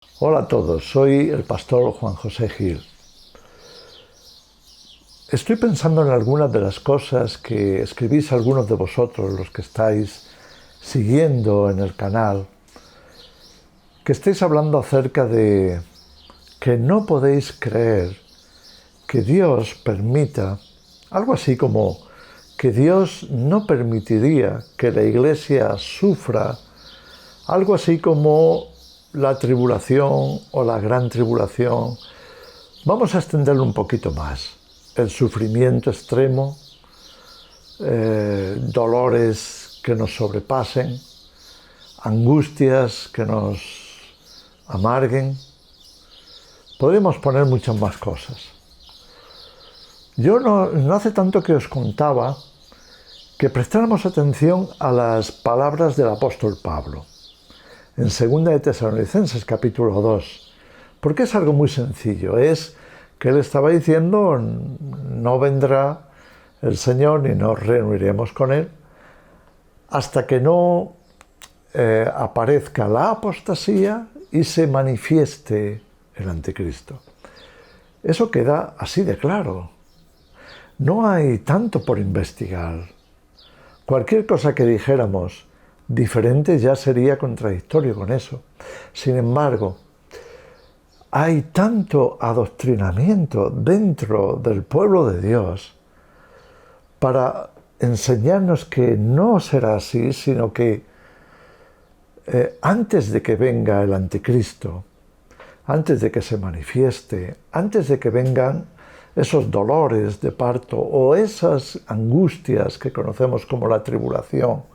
Hola a todos, soy el pastor Juan José Gil. Estoy pensando en algunas de las cosas que escribís algunos de vosotros, los que estáis siguiendo en el canal, que estáis hablando acerca de que no podéis creer que Dios permita, algo así como que Dios no permitiría que la Iglesia sufra, algo así como la tribulación o la gran tribulación. Vamos a extenderlo un poquito más. El sufrimiento extremo, dolores que nos sobrepasen, angustias que nos amarguen. Podemos poner muchas más cosas. Yo no hace tanto que os contaba que prestáramos atención a las palabras del apóstol Pablo en 2 de Tesalonicenses capítulo 2, porque es algo muy sencillo. Es que él estaba diciendo: no vendrá el Señor ni nos reuniremos con Él hasta que no aparezca la apostasía y se manifieste el anticristo. Eso queda así de claro. No hay tanto por investigar. Cualquier cosa que dijéramos diferente ya sería contradictorio con eso. Sin embargo, hay tanto adoctrinamiento dentro del pueblo de Dios para enseñarnos que no será así, sino que antes de que venga el anticristo, antes de que se manifieste, antes de que vengan esos dolores de parto o esas angustias que conocemos como la tribulación,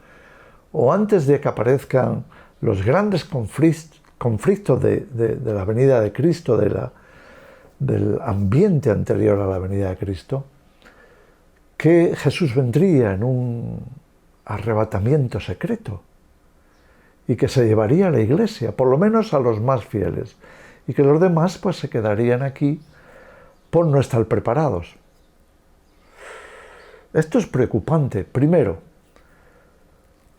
o antes de que aparezcan los grandes conflictos de la venida de Cristo, del ambiente anterior a la venida de Cristo, que Jesús vendría en un arrebatamiento secreto y que se llevaría a la iglesia, por lo menos a los más fieles, y que los demás pues se quedarían aquí por no estar preparados. Esto es preocupante, primero,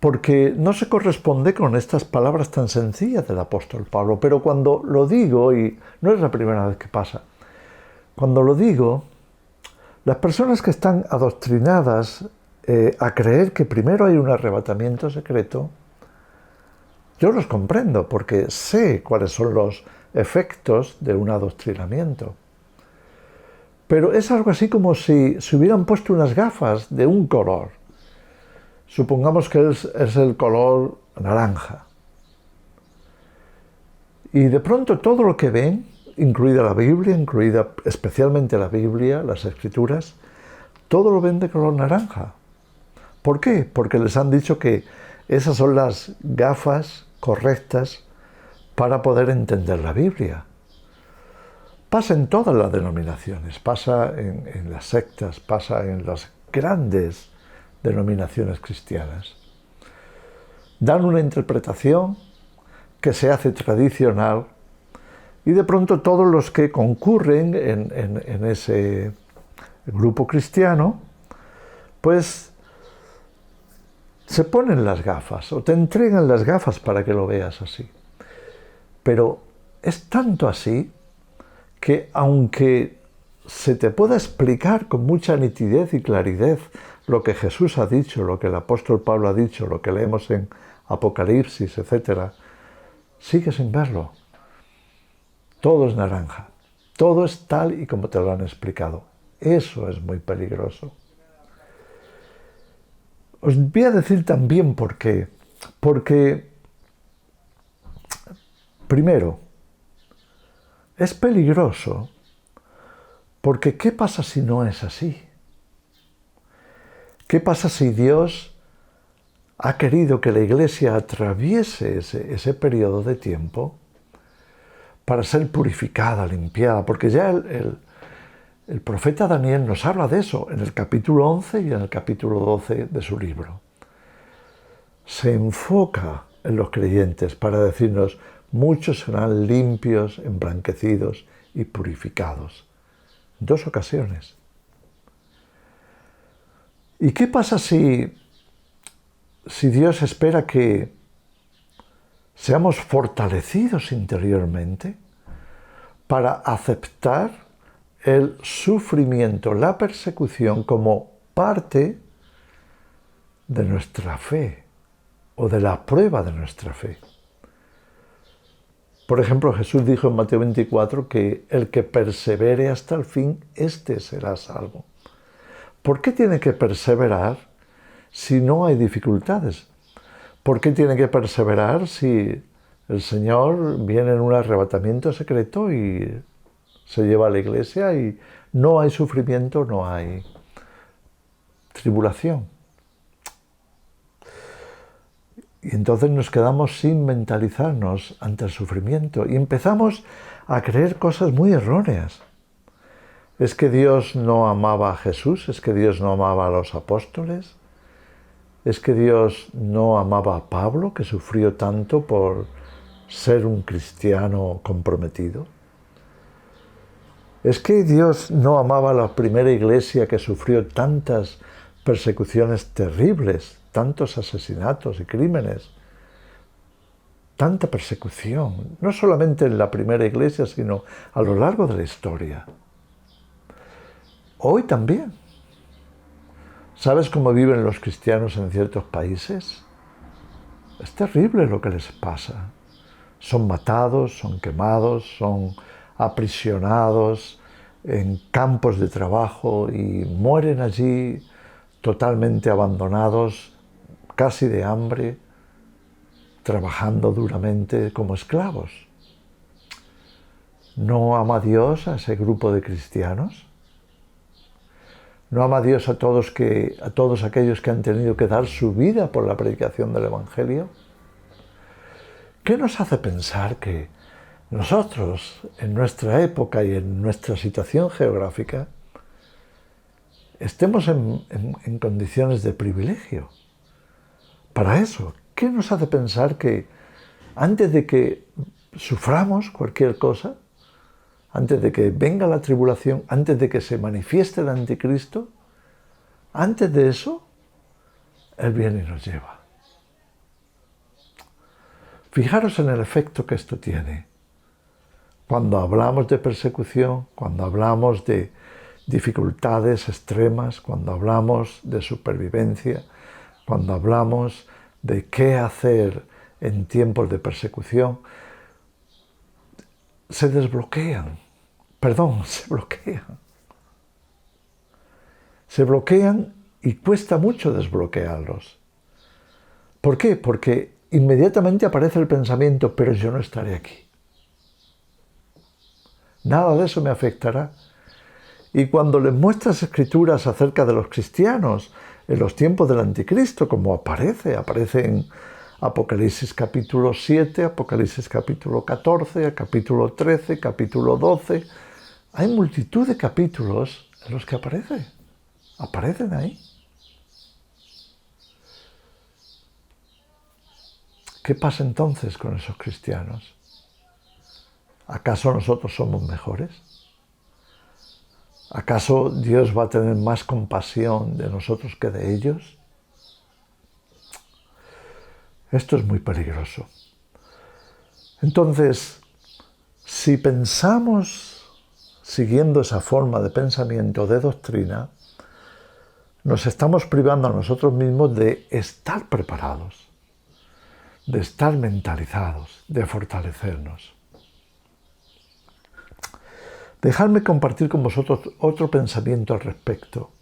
porque no se corresponde con estas palabras tan sencillas del apóstol Pablo, pero cuando lo digo, y no es la primera vez que pasa, cuando lo digo, las personas que están adoctrinadas a creer que primero hay un arrebatamiento secreto, yo los comprendo porque sé cuáles son los efectos de un adoctrinamiento. Pero es algo así como si se hubieran puesto unas gafas de un color. Supongamos que es el color naranja. Y de pronto todo lo que ven, incluida la Biblia, incluida especialmente la Biblia, las Escrituras, todo lo ven de color naranja. ¿Por qué? Porque les han dicho que esas son las gafas correctas para poder entender la Biblia. Pasa en todas las denominaciones, pasa en las sectas, pasa en las grandes denominaciones cristianas. Dan una interpretación que se hace tradicional y de pronto todos los que concurren en ese grupo cristiano, pues se ponen las gafas o te entregan las gafas para que lo veas así. Pero es tanto así que aunque se te pueda explicar con mucha nitidez y claridad lo que Jesús ha dicho, lo que el apóstol Pablo ha dicho, lo que leemos en Apocalipsis, etc., sigue sin verlo. Todo es naranja. Todo es tal y como te lo han explicado. Eso es muy peligroso. Os voy a decir también por qué. Porque, primero, es peligroso porque ¿qué pasa si no es así? ¿Qué pasa si Dios ha querido que la Iglesia atraviese ese periodo de tiempo para ser purificada, limpiada? Porque ya el profeta Daniel nos habla de eso en el capítulo 11 y en el capítulo 12 de su libro. Se enfoca en los creyentes para decirnos: muchos serán limpios, emblanquecidos y purificados. 2 ocasiones. ¿Y qué pasa si Dios espera que seamos fortalecidos interiormente para aceptar el sufrimiento, la persecución como parte de nuestra fe o de la prueba de nuestra fe. Por ejemplo, Jesús dijo en Mateo 24 que el que persevere hasta el fin, éste será salvo. ¿Por qué tiene que perseverar si no hay dificultades? ¿Por qué tiene que perseverar si el Señor viene en un arrebatamiento secreto y se lleva a la iglesia y no hay sufrimiento, no hay tribulación? Y entonces nos quedamos sin mentalizarnos ante el sufrimiento y empezamos a creer cosas muy erróneas. ¿Es que Dios no amaba a Jesús? ¿Es que Dios no amaba a los apóstoles? ¿Es que Dios no amaba a Pablo, que sufrió tanto por ser un cristiano comprometido? ¿Es que Dios no amaba a la primera iglesia que sufrió tantas persecuciones terribles, tantos asesinatos y crímenes? Tanta persecución, no solamente en la primera iglesia, sino a lo largo de la historia. Hoy también. ¿Sabes cómo viven los cristianos en ciertos países? Es terrible lo que les pasa. Son matados, son quemados, son aprisionados en campos de trabajo y mueren allí totalmente abandonados, casi de hambre, trabajando duramente como esclavos. ¿No ama Dios a ese grupo de cristianos? ¿No ama Dios a todos aquellos que han tenido que dar su vida por la predicación del Evangelio? ¿Qué nos hace pensar que nosotros, en nuestra época y en nuestra situación geográfica, estemos en condiciones de privilegio? Para eso, ¿qué nos hace pensar que antes de que suframos cualquier cosa, antes de que venga la tribulación, antes de que se manifieste el anticristo, antes de eso, Él viene y nos lleva? Fijaros en el efecto que esto tiene. Cuando hablamos de persecución, cuando hablamos de dificultades extremas, cuando hablamos de supervivencia, cuando hablamos de qué hacer en tiempos de persecución, se bloquean. Se bloquean y cuesta mucho desbloquearlos. ¿Por qué? Porque inmediatamente aparece el pensamiento, pero yo no estaré aquí. Nada de eso me afectará. Y cuando les muestras escrituras acerca de los cristianos en los tiempos del anticristo, como aparece en Apocalipsis capítulo 7, Apocalipsis capítulo 14, capítulo 13, capítulo 12, hay multitud de capítulos en los que aparecen ahí. ¿Qué pasa entonces con esos cristianos? ¿Acaso nosotros somos mejores? ¿Acaso Dios va a tener más compasión de nosotros que de ellos? Esto es muy peligroso. Entonces, si pensamos siguiendo esa forma de pensamiento, de doctrina, nos estamos privando a nosotros mismos de estar preparados, de estar mentalizados, de fortalecernos. Dejadme compartir con vosotros otro pensamiento al respecto.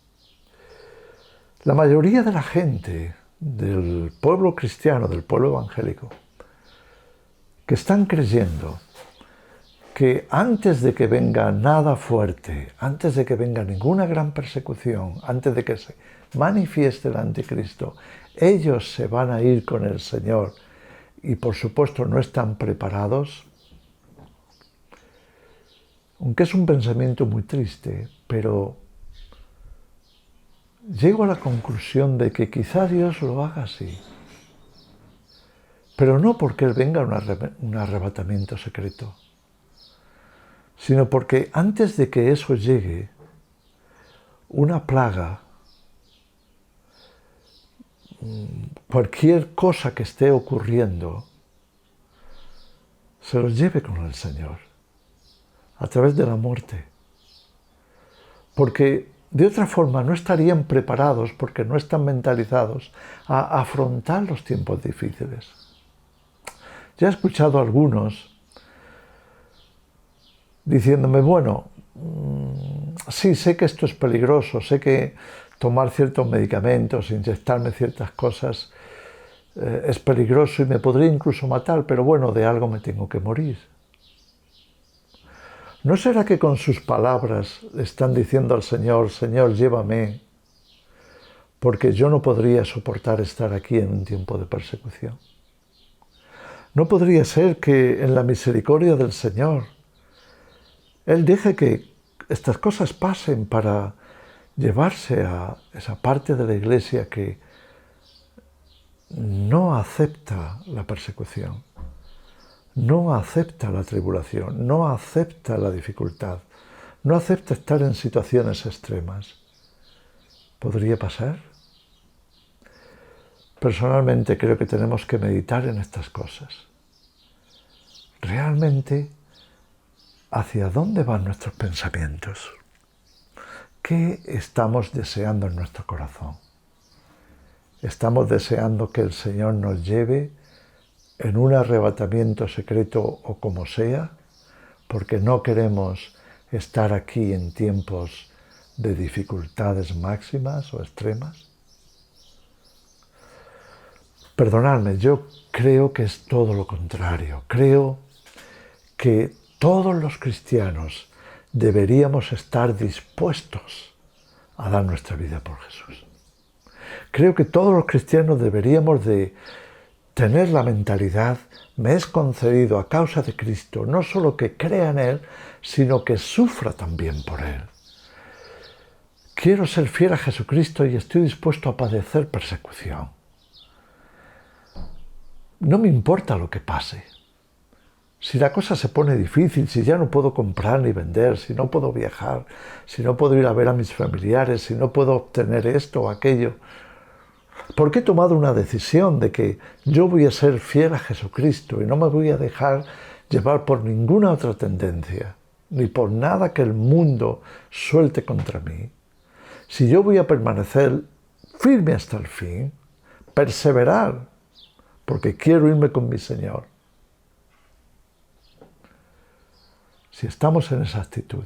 La mayoría de la gente del pueblo cristiano, del pueblo evangélico, que están creyendo que antes de que venga nada fuerte, antes de que venga ninguna gran persecución, antes de que se manifieste el anticristo, ellos se van a ir con el Señor y por supuesto no están preparados. Aunque es un pensamiento muy triste, pero llego a la conclusión de que quizá Dios lo haga así. Pero no porque Él venga un arrebatamiento secreto, sino porque antes de que eso llegue, una plaga, cualquier cosa que esté ocurriendo, se los lleve con el Señor, a través de la muerte. Porque de otra forma no estarían preparados, porque no están mentalizados a afrontar los tiempos difíciles. Ya he escuchado a algunos diciéndome, bueno, sí, sé que esto es peligroso, sé que tomar ciertos medicamentos, inyectarme ciertas cosas es peligroso y me podría incluso matar, pero bueno, de algo me tengo que morir. ¿No será que con sus palabras le están diciendo al Señor, Señor, llévame, porque yo no podría soportar estar aquí en un tiempo de persecución? ¿No podría ser que en la misericordia del Señor Él deje que estas cosas pasen para llevarse a esa parte de la Iglesia que no acepta la persecución, no acepta la tribulación, no acepta la dificultad, no acepta estar en situaciones extremas? ¿Podría pasar? Personalmente creo que tenemos que meditar en estas cosas. Realmente, ¿hacia dónde van nuestros pensamientos? ¿Qué estamos deseando en nuestro corazón? ¿Estamos deseando que el Señor nos lleve en un arrebatamiento secreto o como sea, porque no queremos estar aquí en tiempos de dificultades máximas o extremas? Perdonadme, yo creo que es todo lo contrario. Creo que todos los cristianos deberíamos estar dispuestos a dar nuestra vida por Jesús. Creo que todos los cristianos deberíamos de tener la mentalidad, me es concedido a causa de Cristo, no solo que crea en Él, sino que sufra también por Él. Quiero ser fiel a Jesucristo y estoy dispuesto a padecer persecución. No me importa lo que pase. Si la cosa se pone difícil, si ya no puedo comprar ni vender, si no puedo viajar, si no puedo ir a ver a mis familiares, si no puedo obtener esto o aquello, porque he tomado una decisión de que yo voy a ser fiel a Jesucristo y no me voy a dejar llevar por ninguna otra tendencia, ni por nada que el mundo suelte contra mí. Si yo voy a permanecer firme hasta el fin, perseverar, porque quiero irme con mi Señor. Si estamos en esa actitud,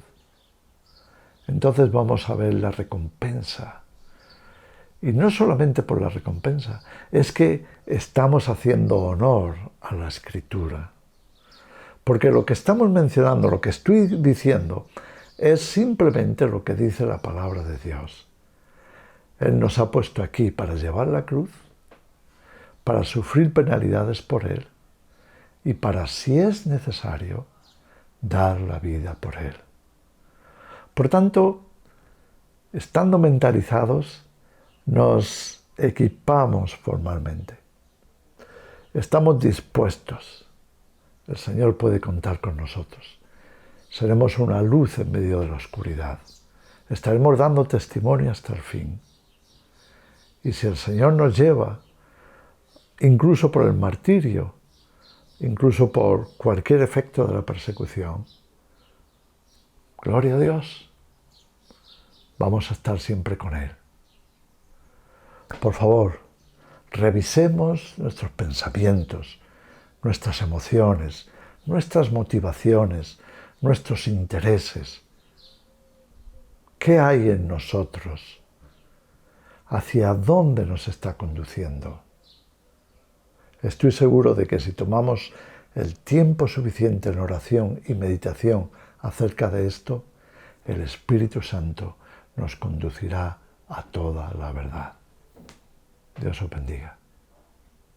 entonces vamos a ver la recompensa. Y no solamente por la recompensa, es que estamos haciendo honor a la Escritura. Porque lo que estamos mencionando, lo que estoy diciendo, es simplemente lo que dice la palabra de Dios. Él nos ha puesto aquí para llevar la cruz, para sufrir penalidades por Él y para, si es necesario, dar la vida por Él. Por tanto, estando mentalizados, nos equipamos formalmente. Estamos dispuestos. El Señor puede contar con nosotros. Seremos una luz en medio de la oscuridad. Estaremos dando testimonio hasta el fin. Y si el Señor nos lleva, incluso por el martirio, incluso por cualquier efecto de la persecución, gloria a Dios, vamos a estar siempre con Él. Por favor, revisemos nuestros pensamientos, nuestras emociones, nuestras motivaciones, nuestros intereses. ¿Qué hay en nosotros? ¿Hacia dónde nos está conduciendo? Estoy seguro de que si tomamos el tiempo suficiente en oración y meditación acerca de esto, el Espíritu Santo nos conducirá a toda la verdad. Dios os bendiga.